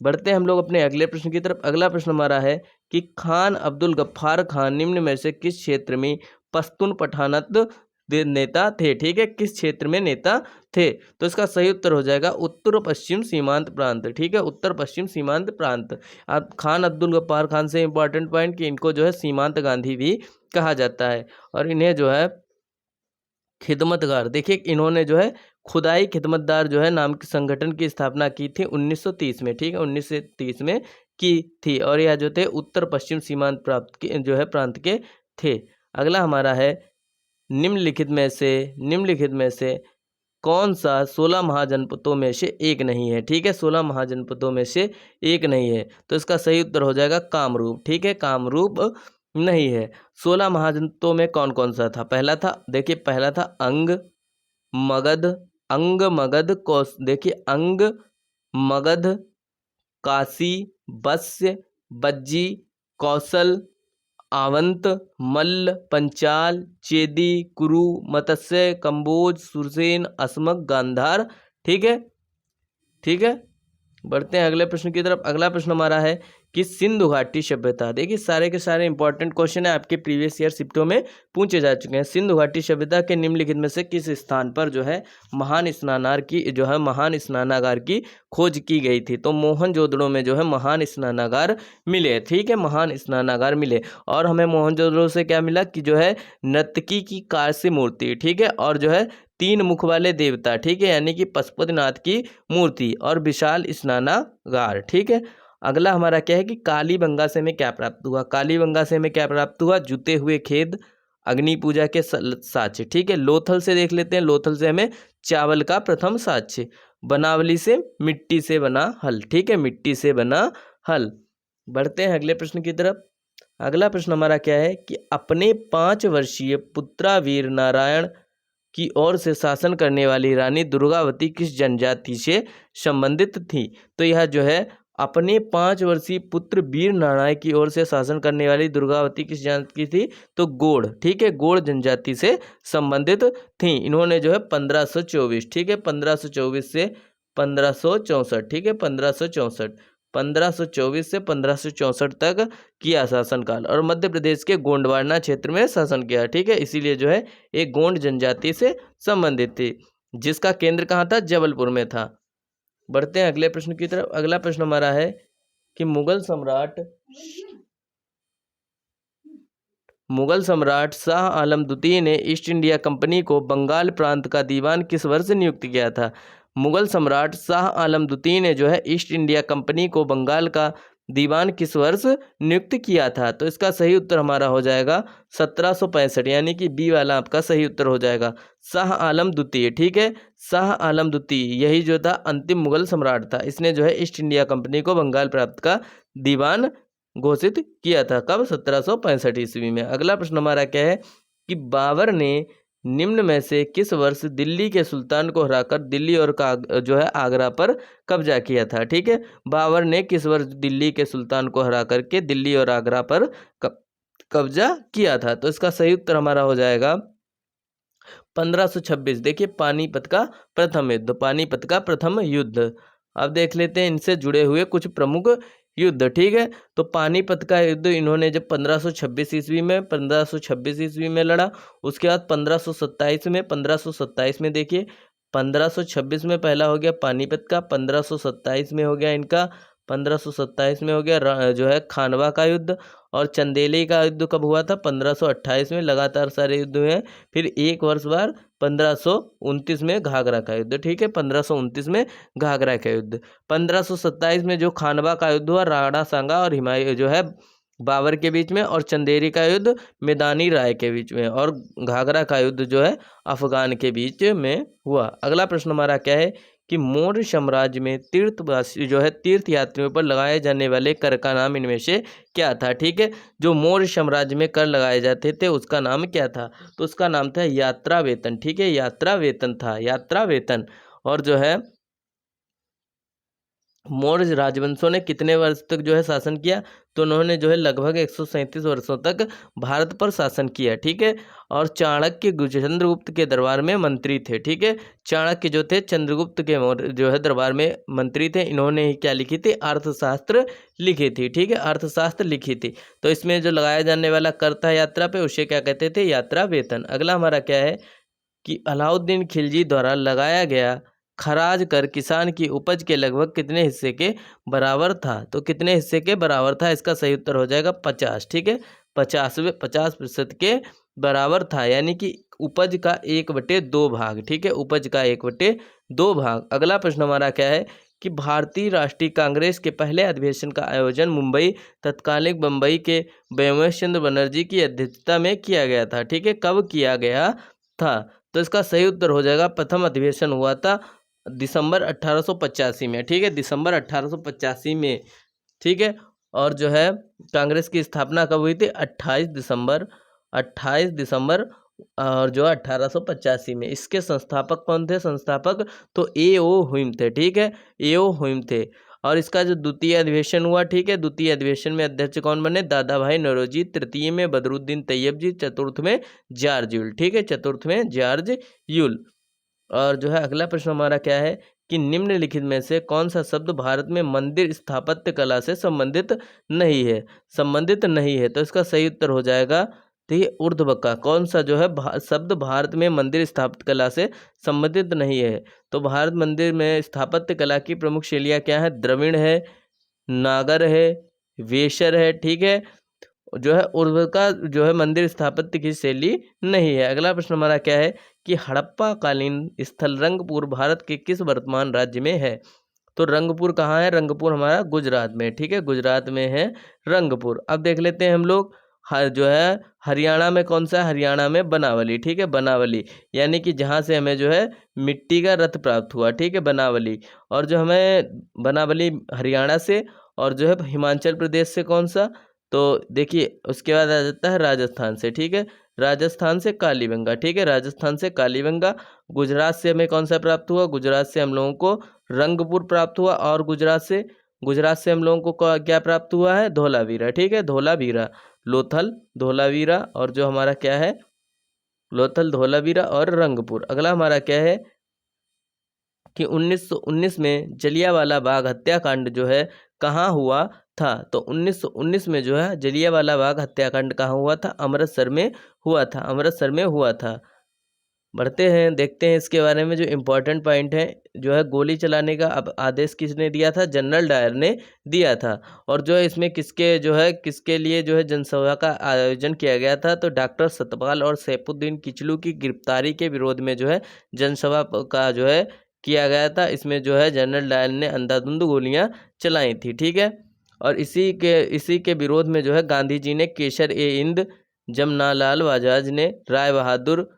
बढ़ते हैं हम लोग अपने अगले प्रश्न की तरफ। अगला प्रश्न हमारा है कि खान अब्दुल गफ्फार खान निम्न में से किस क्षेत्र में पश्तून पठानत नेता थे? ठीक है, किस क्षेत्र में नेता थे? तो इसका सही उत्तर हो जाएगा उत्तर पश्चिम सीमांत प्रांत, ठीक है, उत्तर पश्चिम सीमांत प्रांत। अब खान अब्दुल गफ्फार खान से इंपॉर्टेंट पॉइंट कि इनको जो है सीमांत गांधी भी कहा जाता है। और इन्हें जो है खिदमतगार, देखिए इन्होंने जो है खुदाई खिदमतदार जो है नाम के संगठन की स्थापना की थी 1930 में, ठीक है, 1930 में की थी। और यह जो थे उत्तर पश्चिम सीमांत प्रांत के जो है प्रांत के थे। अगला हमारा है निम्नलिखित में से कौन सा 16 महाजनपदों में से एक नहीं है? ठीक है, 16 महाजनपदों में से एक नहीं है। तो इसका सही उत्तर हो जाएगा कामरूप, ठीक है, कामरूप नहीं है। 16 महाजनपदों में कौन कौन सा था? पहला था, देखिए पहला था मगध कौश, देखिए अंग, मगध, काशी, वत्स्य, बज्जी, कौशल, आवंत, मल्ल, पंचाल, चेदी, कुरु, मत्स्य, कंबोज, सुरसेन, असमक, गांधार, ठीक है, ठीक है। बढ़ते हैं अगले प्रश्न की तरफ। अगला प्रश्न हमारा है कि सिंधु घाटी सभ्यता, देखिए सारे के सारे इंपॉर्टेंट क्वेश्चन है आपके प्रीवियस ईयर शिफ्टों में पूछे जा चुके हैं। सिंधु घाटी सभ्यता के निम्नलिखित में से किस स्थान पर जो है महान स्नानागार की खोज की गई थी? तो मोहनजोदड़ो में जो है महान स्नानागार मिले, ठीक है, महान स्नानागार मिले। और हमें मोहनजोदड़ो से क्या मिला कि जो है नर्तकी की कांस्य मूर्ति, ठीक है, और जो है 3 मुख वाले देवता, ठीक है, यानी कि पशुपतिनाथ की मूर्ति और विशाल स्नानागार, ठीक है। अगला हमारा क्या है कि कालीबंगा से हमें क्या प्राप्त हुआ? कालीबंगा से हमें क्या प्राप्त हुआ? जुते हुए खेत, अग्नि पूजा के साक्ष्य, ठीक है। लोथल से देख लेते हैं, लोथल से हमें चावल का प्रथम साक्ष्य। बनावली से मिट्टी से बना हल, ठीक है, मिट्टी से बना हल। बढ़ते हैं अगले प्रश्न की तरफ। अगला प्रश्न हमारा क्या है कि अपने 5 वर्षीय पुत्रा वीर नारायण की ओर से शासन करने वाली रानी दुर्गावती किस जनजाति से संबंधित थी? तो यह जो है अपने 5 वर्षीय पुत्र वीर नारायण की ओर से शासन करने वाली दुर्गावती किस जाति की थी? तो गोड़, ठीक है, गोड़ जनजाति से संबंधित थी। इन्होंने जो है 1524, ठीक है, 1524 से 1564, ठीक है, 1524 से 1564 तक किया शासनकाल। और मध्य प्रदेश के गोंडवाना क्षेत्र में शासन किया, ठीक है, इसीलिए जो है एक गोंड जनजाति से संबंधित थी, जिसका केंद्र कहाँ था? जबलपुर में था। बढ़ते हैं अगले प्रश्न की तरफ। अगला प्रश्न हमारा है कि मुगल सम्राट शाह आलम द्वितीय ने ईस्ट इंडिया कंपनी को बंगाल प्रांत का दीवान किस वर्ष नियुक्त किया था? मुगल सम्राट शाह आलम द्वितीय ने जो है ईस्ट इंडिया कंपनी को बंगाल का दीवान किस वर्ष नियुक्त किया था? तो इसका सही उत्तर हमारा हो जाएगा 1765, यानी कि बी वाला आपका सही उत्तर हो जाएगा, शाह आलम द्वितीय, ठीक है, शाह आलम द्वितीय यही जो था अंतिम मुगल सम्राट था। इसने जो है ईस्ट इंडिया कंपनी को बंगाल प्रांत का दीवान घोषित किया था, कब? 1765 ईस्वी में। अगला प्रश्न हमारा क्या है कि बाबर ने निम्न में से किस वर्ष दिल्ली के सुल्तान को हराकर दिल्ली और जो है आगरा पर कब्जा किया था? ठीक है, बाबर ने किस वर्ष दिल्ली के सुल्तान को हरा करके दिल्ली और आगरा पर कब्जा किया था? तो इसका सही उत्तर हमारा हो जाएगा 1526। देखिए पानीपत का प्रथम युद्ध, पानीपत का प्रथम युद्ध। अब देख लेते हैं इनसे जुड़े हुए कुछ प्रमुख युद्ध, ठीक है। तो पानीपत का युद्ध इन्होंने जब 1526 ईस्वी में लड़ा, उसके बाद 1527 में देखिए, 1526 में पहला हो गया पानीपत का, 1527 में हो गया इनका, 1527 में हो गया जो है खानवा का युद्ध, और चंदेली का युद्ध कब हुआ था? 1528 में। लगातार सारे युद्ध हुए हैं। फिर एक वर्ष बाद 1529 में घाघरा का युद्ध, ठीक है, 1529 में घाघरा का युद्ध। 1527 में जो खानवा का युद्ध हुआ राणा सांगा और हिमायू जो है बाबर के बीच में, और चंदेरी का युद्ध मैदानी राय के बीच में, और घाघरा का युद्ध जो है अफगान के बीच में हुआ। अगला प्रश्न हमारा क्या है कि मौर्य साम्राज्य में तीर्थवासी जो है तीर्थ यात्रियों पर लगाए जाने वाले कर का नाम इनमें से क्या था? ठीक है, जो मौर्य साम्राज्य में कर लगाए जाते थे उसका नाम क्या था? तो उसका नाम था यात्रा वेतन, ठीक है, यात्रा वेतन था, यात्रा वेतन। और जो है मौर्य राजवंशों ने कितने वर्ष तक जो है शासन किया? तो उन्होंने जो है लगभग 137 वर्षों तक भारत पर शासन किया, ठीक है। और चाणक्य चंद्रगुप्त के दरबार में मंत्री थे, ठीक है। चाणक्य जो थे चंद्रगुप्त के जो है दरबार में मंत्री थे। इन्होंने ही क्या लिखी थी? अर्थशास्त्र लिखी थी, ठीक है, अर्थशास्त्र लिखी थी। तो इसमें जो लगाया जाने वाला कर था यात्रा पे, उसे क्या कहते थे? यात्रा वेतन। अगला हमारा क्या है कि अलाउद्दीन खिलजी द्वारा लगाया गया खराज कर किसान की उपज के लगभग कितने हिस्से के बराबर था? तो कितने हिस्से के बराबर था? इसका सही उत्तर हो जाएगा 50, ठीक है, 50% के बराबर था, यानी कि उपज का 1/2 भाग, ठीक है, उपज का 1/2 भाग। अगला प्रश्न हमारा क्या है कि भारतीय राष्ट्रीय कांग्रेस के पहले अधिवेशन का आयोजन मुंबई तत्कालीन बम्बई के व्योमेश चंद्र बनर्जी की अध्यक्षता में किया गया था, ठीक है, कब किया गया था? तो इसका सही उत्तर हो जाएगा प्रथम अधिवेशन हुआ था दिसंबर 1885 में, ठीक है, दिसंबर 1885 में, ठीक है। और जो है कांग्रेस की स्थापना कब हुई थी? 28 दिसंबर और जो 1885 में। इसके संस्थापक कौन थे? संस्थापक तो A.O. हुइम थे, ठीक है, A.O. हुइम थे। और इसका जो द्वितीय अधिवेशन हुआ, ठीक है, द्वितीय अधिवेशन में अध्यक्ष कौन बने? दादा भाई नौरोजी। तृतीय में बदरुद्दीन तैयब जी। चतुर्थ में जॉर्ज यूल, ठीक है, चतुर्थ में जॉर्ज यूल। और जो है अगला प्रश्न हमारा क्या है कि निम्नलिखित में से कौन सा शब्द भारत में मंदिर स्थापत्य कला से संबंधित नहीं है? संबंधित नहीं है, तो इसका सही उत्तर हो जाएगा ठीक है ऊर्ध्वका। कौन सा जो है शब्द भारत में मंदिर स्थापत्य कला से संबंधित नहीं है? तो भारत मंदिर में स्थापत्य कला की प्रमुख शैलियाँ क्या है? द्रविड़ है, नागर है, वेशर है, ठीक है, जो है उर्वरका जो है मंदिर स्थापत्य की शैली नहीं है। अगला प्रश्न हमारा क्या है कि हड़प्पा कालीन स्थल रंगपुर भारत के किस वर्तमान राज्य में है? तो रंगपुर कहाँ है? रंगपुर हमारा गुजरात में, ठीक है, गुजरात में है रंगपुर। अब देख लेते हैं हम लोग जो है हरियाणा में कौन सा? हरियाणा में बनावली, ठीक है, बनावली, यानी कि जहाँ से हमें जो है मिट्टी का रथ प्राप्त हुआ, ठीक है, बनावली। और जो हमें बनावली हरियाणा से, और जो है हिमाचल प्रदेश से कौन सा? तो देखिए उसके बाद आ जाता है राजस्थान से, ठीक है, राजस्थान से कालीबंगा, ठीक है, राजस्थान से कालीबंगा। गुजरात से हमें कौन सा प्राप्त हुआ? गुजरात से हम लोगों को रंगपुर प्राप्त हुआ। और गुजरात से हम लोगों को क्या प्राप्त हुआ है? धोलावीरा, ठीक है, धोलावीरा, लोथल, धोलावीरा, और जो हमारा क्या है लोथल, धोलावीरा और रंगपुर। अगला हमारा क्या है कि 1919 में जलियांवाला बाग हत्याकांड जो है कहाँ हुआ था? तो 1919 में जो है जलियांवाला बाग हत्याकांड कहाँ हुआ था? अमृतसर में हुआ था, अमृतसर में हुआ था। बढ़ते हैं, देखते हैं इसके बारे में जो इम्पोर्टेंट पॉइंट है। जो है गोली चलाने का अब आदेश किसने दिया था? जनरल डायर ने दिया था। और जो है इसमें किसके लिए जो है जनसभा का आयोजन किया गया था? तो डॉक्टर सतपाल और सैफुद्दीन किचलू की गिरफ्तारी के विरोध में जो है जनसभा का जो है किया गया था। इसमें जो है जनरल डायर ने अंधाधुंध गोलियां चलाई थी, ठीक है। और इसी के विरोध में जो है गांधी जी ने केसर-ए-हिंद, जमनालाल बजाज ने राय बहादुर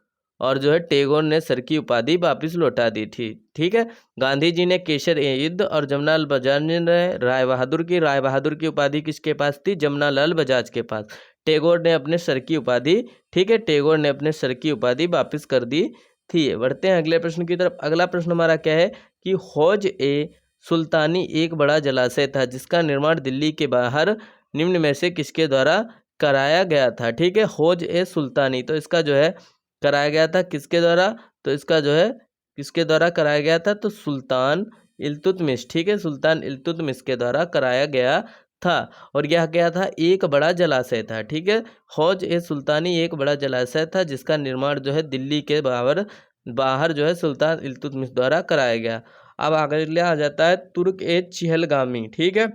और जो है टैगोर ने सर की उपाधि वापस लौटा दी थी, ठीक है। गांधी जी ने केसर-ए-हिंद और जमनालाल बजाज ने राय बहादुर की उपाधि किसके पास थी? जमनालाल बजाज के पास। टैगोर ने अपने सर की उपाधि, ठीक है, टैगोर ने अपने सर की उपाधि वापस कर दी थी। बढ़ते हैं अगले प्रश्न की तरफ। अगला प्रश्न हमारा क्या है कि हौज-ए-सुल्तानी एक बड़ा जलाशय था जिसका निर्माण दिल्ली के बाहर निम्न में से किसके द्वारा कराया गया था? ठीक है, हौज-ए-सुल्तानी, तो इसका जो है कराया गया था किसके द्वारा? तो इसका जो है किसके द्वारा कराया गया था? तो सुल्तान इल्तुतमिश, ठीक है, सुल्तान इल्तुतमिश के द्वारा कराया गया था और यह क्या था, एक बड़ा जलाशय था। ठीक है, हौज ए सुल्तानी एक बड़ा जलाशय था जिसका निर्माण जो है दिल्ली के बाहर जो है सुल्तान इल्तुतमिश द्वारा कराया गया। अब अगले आ जाता है तुर्क ए चिहलगामी। ठीक है,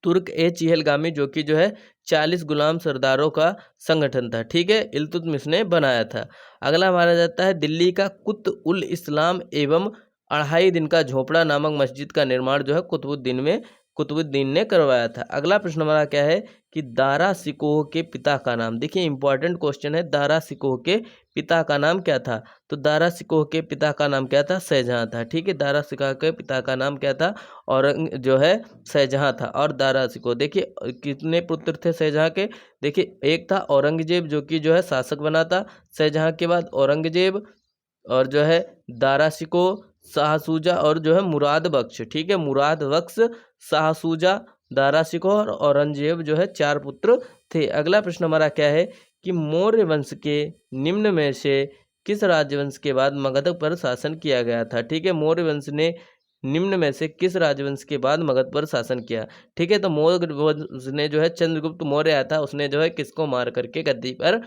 तुर्क ए चिहलगामी जो कि जो है 40 गुलाम सरदारों का संगठन था। ठीक है, इल्तुतमिश ने बनाया था। अगला माना जाता है दिल्ली का कुत उल इस्लाम एवं 2.5 दिन का झोपड़ा नामक मस्जिद का निर्माण जो है कुतुबुद्दीन ने करवाया था। अगला प्रश्न हमारा क्या है कि दारा शिकोह के पिता का नाम। देखिए इंपॉर्टेंट क्वेश्चन है, दारा शिकोह के पिता का नाम क्या था? तो दारा शिकोह के पिता का नाम क्या था? शाहजहां था। ठीक है, दारा शिकोह के पिता का नाम क्या था? औरंग जो है शाहजहां था। और दारा शिकोह देखिए कितने पुत्र थे शाहजहां के? देखिए एक था औरंगजेब जो कि जो है शासक बना था शाहजहां के बाद, औरंगजेब और जो है दारा शिकोह, शाहसूजा और जो है मुराद बख्श। ठीक है, मुराद बख्श, शाहसूजा, दारा शिकोह और औरंगजेब जो है 4 पुत्र थे। अगला प्रश्न हमारा क्या है कि मौर्य वंश के निम्न में से किस राजवंश के बाद मगध पर शासन किया गया था? ठीक है, मौर्य वंश ने निम्न में से किस राजवंश के बाद मगध पर शासन किया? ठीक है, तो मौर्य वंश ने जो है चंद्रगुप्त मौर्य आया था, उसने जो है किसको मार करके गद्दी पर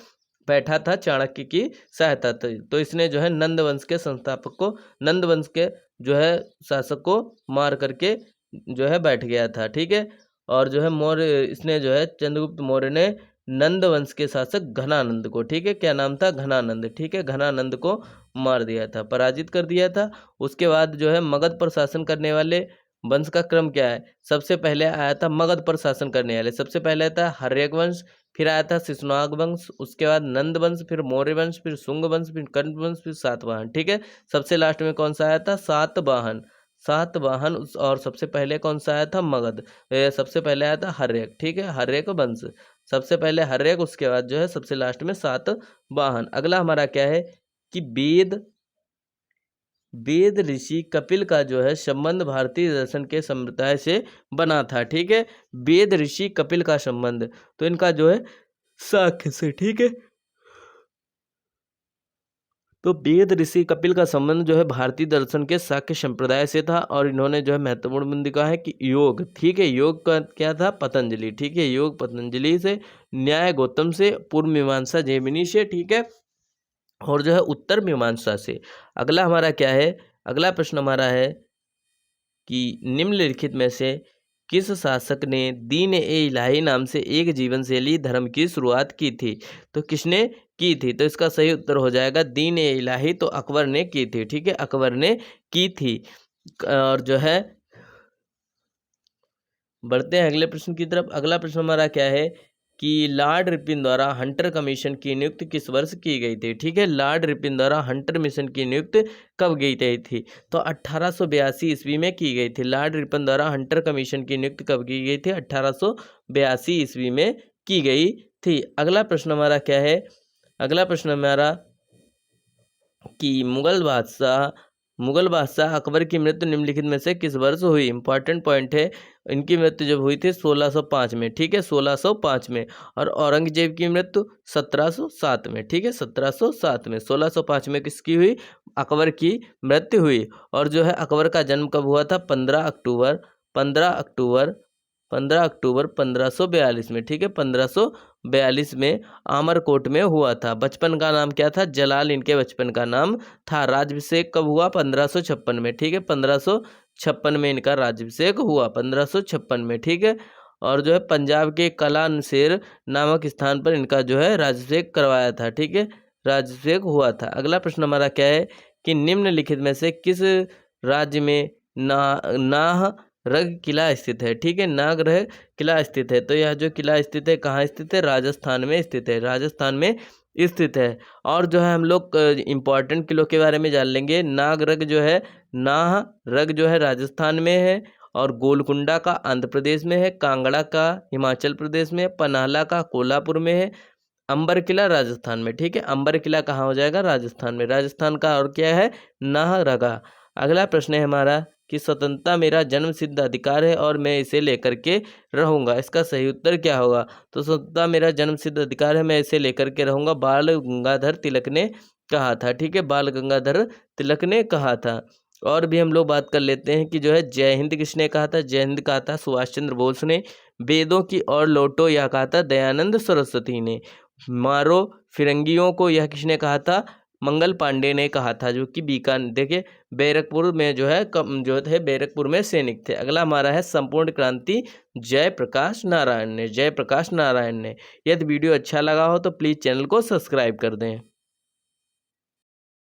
बैठा था? चाणक्य की सहायता थी। तो इसने जो है नंद वंश के संस्थापक को, नंद वंश के जो है शासक को मार करके जो है बैठ गया था। ठीक है, और जो है मौर्य इसने जो है चंद्रगुप्त मौर्य ने नंद वंश के शासक घनानंद को, ठीक है क्या नाम था? घनानंद। ठीक है, घनानंद को मार दिया था, पराजित कर दिया था। उसके बाद जो है मगध पर शासन करने वाले वंश का क्रम क्या है? सबसे पहले आया था मगध पर शासन करने वाले, सबसे पहले था हर्यक वंश, फिर आया था शिशुनाग वंश, उसके बाद नंद वंश, फिर मौर्य वंश, फिर शुंग वंश, फिर कण्व वंश, फिर सातवाहन। ठीक है, सबसे लास्ट में कौन सा आया था? सातवाहन। सातवाहन और सबसे पहले कौन सा आया था? मगध। सबसे पहले आया था हर्यक। ठीक है, हर्यक वंश, सबसे पहले हर्यक, उसके बाद जो है सबसे लास्ट में सातवाहन। अगला हमारा क्या है कि वेद ऋषि कपिल का जो है संबंध भारतीय दर्शन के संप्रदाय से बना था। ठीक है, वेद ऋषि कपिल का संबंध, तो इनका जो है शाक्य से। ठीक है, तो वेद ऋषि कपिल का संबंध जो है भारतीय दर्शन के शाक्य संप्रदाय से था और इन्होंने जो है महत्वपूर्ण बिंदु कहा है कि योग। ठीक है, योग का क्या था? पतंजलि। ठीक है, योग पतंजलि से, न्याय गौतम से, पूर्व मीमांसा जैमिनी से। ठीक है, और जो है उत्तर मीमांसा से। अगला हमारा क्या है? अगला प्रश्न हमारा है कि निम्नलिखित में से किस शासक ने दीन ए इलाही नाम से एक जीवन शैली धर्म की शुरुआत की थी? तो किसने की थी? तो इसका सही उत्तर हो जाएगा दीन ए इलाही, तो अकबर ने की थी। ठीक है, अकबर ने की थी। और जो है बढ़ते हैं अगले प्रश्न की तरफ। अगला प्रश्न हमारा क्या है कि लॉर्ड रिपन द्वारा हंटर कमीशन की नियुक्ति किस वर्ष की गई थी? ठीक है, लॉर्ड रिपन द्वारा हंटर मिशन की नियुक्ति कब गई थी? तो 1882 ईस्वी में की गई थी। लॉर्ड रिपन द्वारा हंटर कमीशन की नियुक्ति कब की गई थी? 1882 ईस्वी में की गई थी। अगला प्रश्न हमारा क्या है? अगला प्रश्न हमारा कि मुगल बादशाह अकबर की मृत्यु निम्नलिखित में से किस वर्ष हुई? इंपॉर्टेंट पॉइंट है, इनकी मृत्यु जब हुई थी 1605 में। ठीक है, 1605 में। और औरंगजेब की मृत्यु 1707 में। ठीक है, 1707 में। 1605 में किसकी हुई? अकबर की मृत्यु हुई। और जो है अकबर का जन्म कब हुआ था? 15 अक्टूबर 1542 में। ठीक है, 1542 में आमरकोट में हुआ था। बचपन का नाम क्या था? जलाल इनके बचपन का नाम था। राज्याभिषेक कब हुआ? 1556 में। ठीक है, 1556 में इनका राज्याभिषेक हुआ, 1556 में। ठीक है, और जो है पंजाब के कलानसेर नामक स्थान पर इनका जो है राज्याभिषेक करवाया था। ठीक है, राज्याभिषेक हुआ था। अगला प्रश्न हमारा क्या है कि निम्नलिखित में से किस राज्य में नाह रग किला स्थित है? ठीक है, नागरह किला स्थित है। तो यह जो किला स्थित है कहाँ स्थित है? राजस्थान में स्थित है, राजस्थान में स्थित है। और जो है हम लोग इम्पॉर्टेंट किलों के बारे में जान लेंगे। नागरग जो है, नाहरग जो है राजस्थान में है, और गोलकुंडा का आंध्र प्रदेश में है, कांगड़ा का हिमाचल प्रदेश में, पनाला का कोल्हापुर में है, अंबर किला राजस्थान में। ठीक है, अंबर किला कहाँ हो जाएगा? राजस्थान में। राजस्थान का और क्या है? नाहरगा। अगला प्रश्न है हमारा कि स्वतंत्रता मेरा जन्म सिद्ध अधिकार है और मैं इसे लेकर के रहूंगा। इसका सही उत्तर क्या होगा? तो स्वतंत्रता मेरा जन्म सिद्ध अधिकार है, मैं इसे लेकर के रहूंगा, बाल गंगाधर तिलक ने कहा था। ठीक है, बाल गंगाधर तिलक ने कहा था। और भी हम लोग बात कर लेते हैं कि जो है जय हिंद किसने कहा था? जय हिंद कहा था सुभाष चंद्र बोस ने। वेदों की ओर लौटो यह कहा था दयानंद सरस्वती ने। मारो फिरंगियों को यह किसने कहा था? मंगल पांडे ने कहा था, जो कि बीकानेर, देखिए बैरकपुर में जो है जो थे बैरकपुर में सैनिक थे। अगला हमारा है संपूर्ण क्रांति जयप्रकाश नारायण ने। जयप्रकाश नारायण ने। यदि वीडियो अच्छा लगा हो तो प्लीज़ चैनल को सब्सक्राइब कर दें।